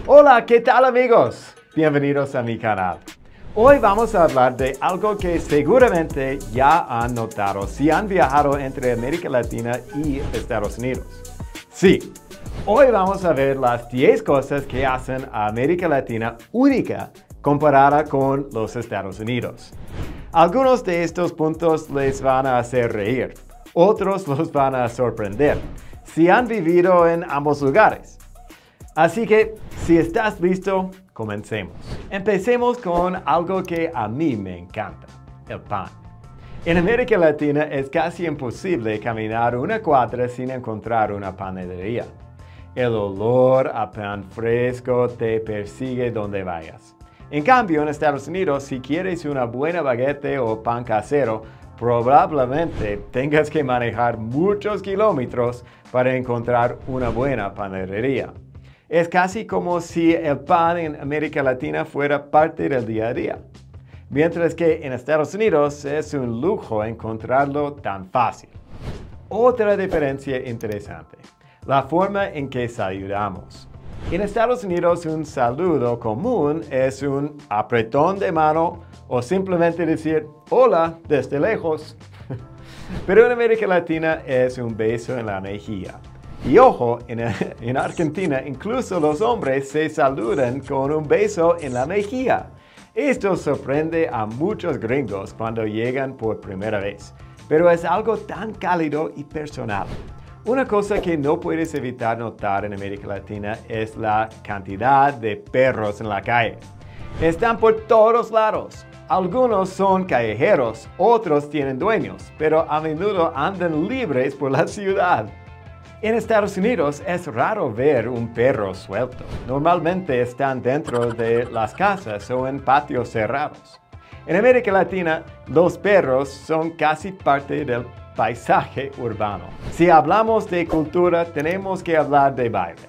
Hola, ¿qué tal amigos? Bienvenidos a mi canal. Hoy vamos a hablar de algo que seguramente ya han notado si han viajado entre América Latina y Estados Unidos. Sí, hoy vamos a ver las 10 cosas que hacen a América Latina única comparada con los Estados Unidos. Algunos de estos puntos les van a hacer reír, otros los van a sorprender, si han vivido en ambos lugares. Así que, si estás listo, comencemos. Empecemos con algo que a mí me encanta, el pan. En América Latina es casi imposible caminar una cuadra sin encontrar una panadería. El olor a pan fresco te persigue donde vayas. En cambio, en Estados Unidos, si quieres una buena baguette o pan casero, probablemente tengas que manejar muchos kilómetros para encontrar una buena panadería. Es casi como si el pan en América Latina fuera parte del día a día. Mientras que en Estados Unidos es un lujo encontrarlo tan fácil. Otra diferencia interesante, la forma en que saludamos. En Estados Unidos un saludo común es un apretón de mano o simplemente decir hola desde lejos. Pero en América Latina es un beso en la mejilla. Y ojo, en Argentina incluso los hombres se saludan con un beso en la mejilla. Esto sorprende a muchos gringos cuando llegan por primera vez, pero es algo tan cálido y personal. Una cosa que no puedes evitar notar en América Latina es la cantidad de perros en la calle. Están por todos lados. Algunos son callejeros, otros tienen dueños, pero a menudo andan libres por la ciudad. En Estados Unidos es raro ver un perro suelto. Normalmente están dentro de las casas o en patios cerrados. En América Latina, los perros son casi parte del paisaje urbano. Si hablamos de cultura, tenemos que hablar de baile.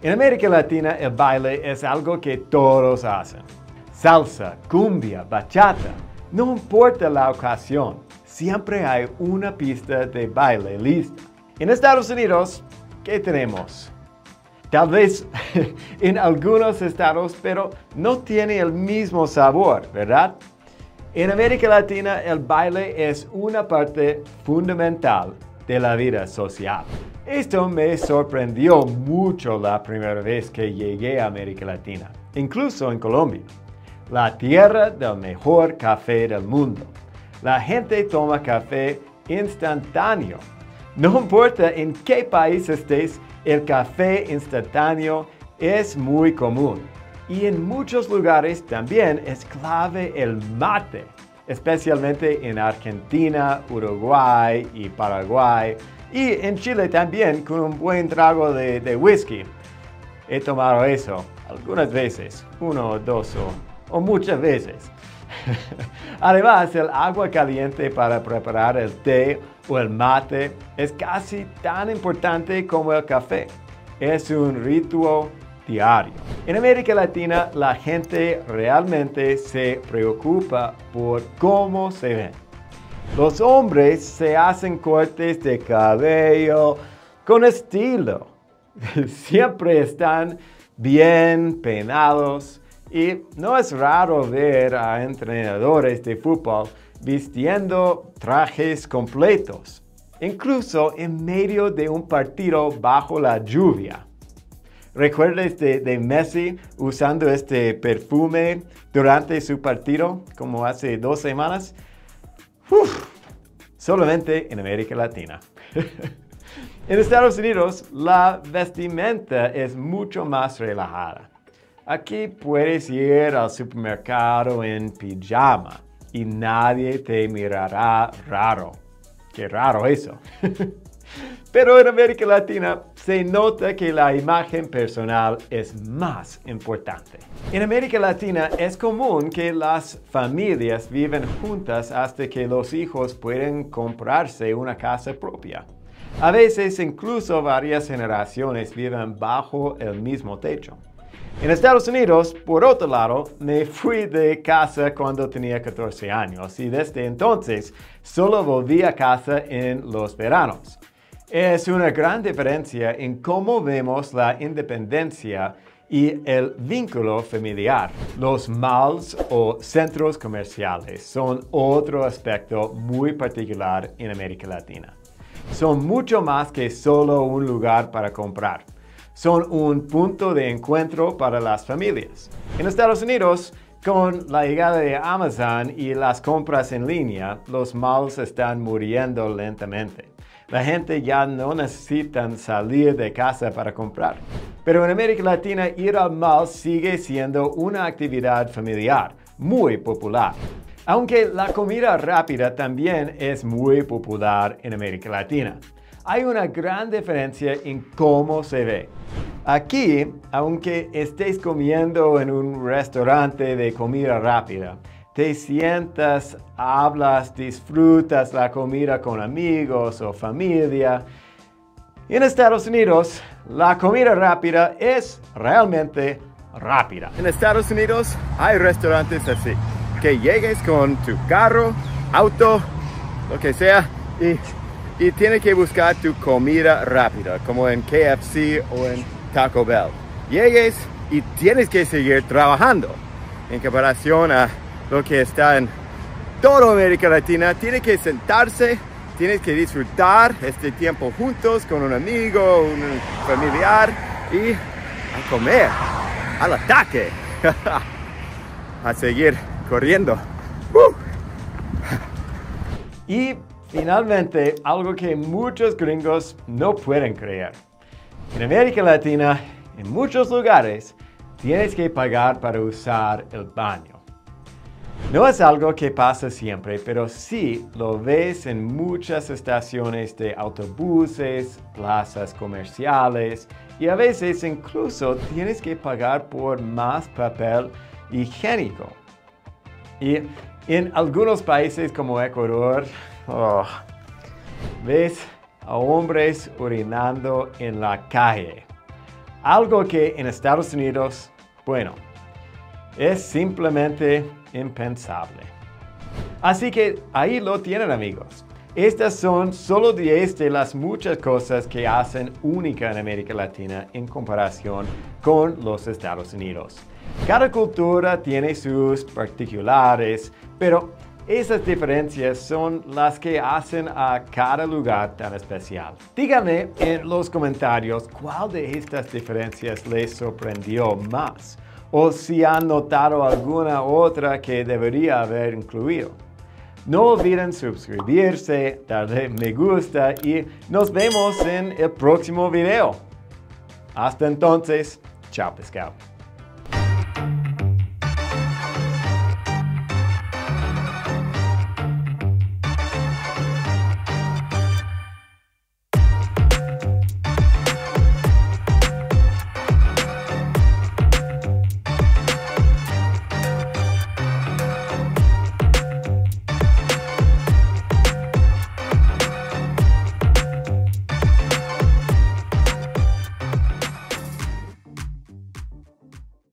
En América Latina, el baile es algo que todos hacen. Salsa, cumbia, bachata, no importa la ocasión, siempre hay una pista de baile lista. En Estados Unidos, ¿qué tenemos? Tal vez en algunos estados, pero no tiene el mismo sabor, ¿verdad? En América Latina, el baile es una parte fundamental de la vida social. Esto me sorprendió mucho la primera vez que llegué a América Latina, incluso en Colombia, la tierra del mejor café del mundo. La gente toma café instantáneo. No importa en qué país estés, el café instantáneo es muy común. Y en muchos lugares también es clave el mate, especialmente en Argentina, Uruguay y Paraguay. Y en Chile también con un buen trago de whisky. He tomado eso algunas veces, uno, dos o muchas veces. Además, el agua caliente para preparar el té o el mate es casi tan importante como el café. Es un ritual diario. En América Latina, la gente realmente se preocupa por cómo se ven. Los hombres se hacen cortes de cabello con estilo. Siempre están bien peinados. Y no es raro ver a entrenadores de fútbol vistiendo trajes completos, incluso en medio de un partido bajo la lluvia. ¿Recuerdas de Messi usando este perfume durante su partido, como hace 2 semanas? Solamente en América Latina. En Estados Unidos, la vestimenta es mucho más relajada. Aquí puedes ir al supermercado en pijama y nadie te mirará raro. Qué raro eso. Pero en América Latina se nota que la imagen personal es más importante. En América Latina es común que las familias viven juntas hasta que los hijos pueden comprarse una casa propia. A veces incluso varias generaciones viven bajo el mismo techo. En Estados Unidos, por otro lado, me fui de casa cuando tenía 14 años y desde entonces solo volví a casa en los veranos. Es una gran diferencia en cómo vemos la independencia y el vínculo familiar. Los malls o centros comerciales son otro aspecto muy particular en América Latina. Son mucho más que solo un lugar para comprar. Son un punto de encuentro para las familias. En Estados Unidos, con la llegada de Amazon y las compras en línea, los malls están muriendo lentamente. La gente ya no necesita salir de casa para comprar. Pero en América Latina, ir al mall sigue siendo una actividad familiar muy popular. Aunque la comida rápida también es muy popular en América Latina. Hay una gran diferencia en cómo se ve. Aquí, aunque estés comiendo en un restaurante de comida rápida, te sientas, hablas, disfrutas la comida con amigos o familia. En Estados Unidos, la comida rápida es realmente rápida. En Estados Unidos hay restaurantes así, que llegues con tu carro, auto, lo que sea, y tienes que buscar tu comida rápida, como en KFC o en Taco Bell. Llegues y tienes que seguir trabajando. En comparación a lo que está en toda América Latina, tienes que sentarse, tienes que disfrutar este tiempo juntos con un amigo, un familiar y a comer, al ataque, a seguir corriendo. Y finalmente, algo que muchos gringos no pueden creer. En América Latina, en muchos lugares, tienes que pagar para usar el baño. No es algo que pasa siempre, pero sí lo ves en muchas estaciones de autobuses, plazas comerciales y a veces incluso tienes que pagar por más papel higiénico. Y en algunos países como Ecuador, ves a hombres orinando en la calle. Algo que en Estados Unidos, bueno, es simplemente impensable. Así que ahí lo tienen, amigos. Estas son solo 10 de las muchas cosas que hacen única en América Latina en comparación con los Estados Unidos. Cada cultura tiene sus particulares, pero esas diferencias son las que hacen a cada lugar tan especial. Díganme en los comentarios cuál de estas diferencias les sorprendió más, o si han notado alguna otra que debería haber incluido. No olviden suscribirse, darle me gusta y nos vemos en el próximo video. Hasta entonces, chao pescado.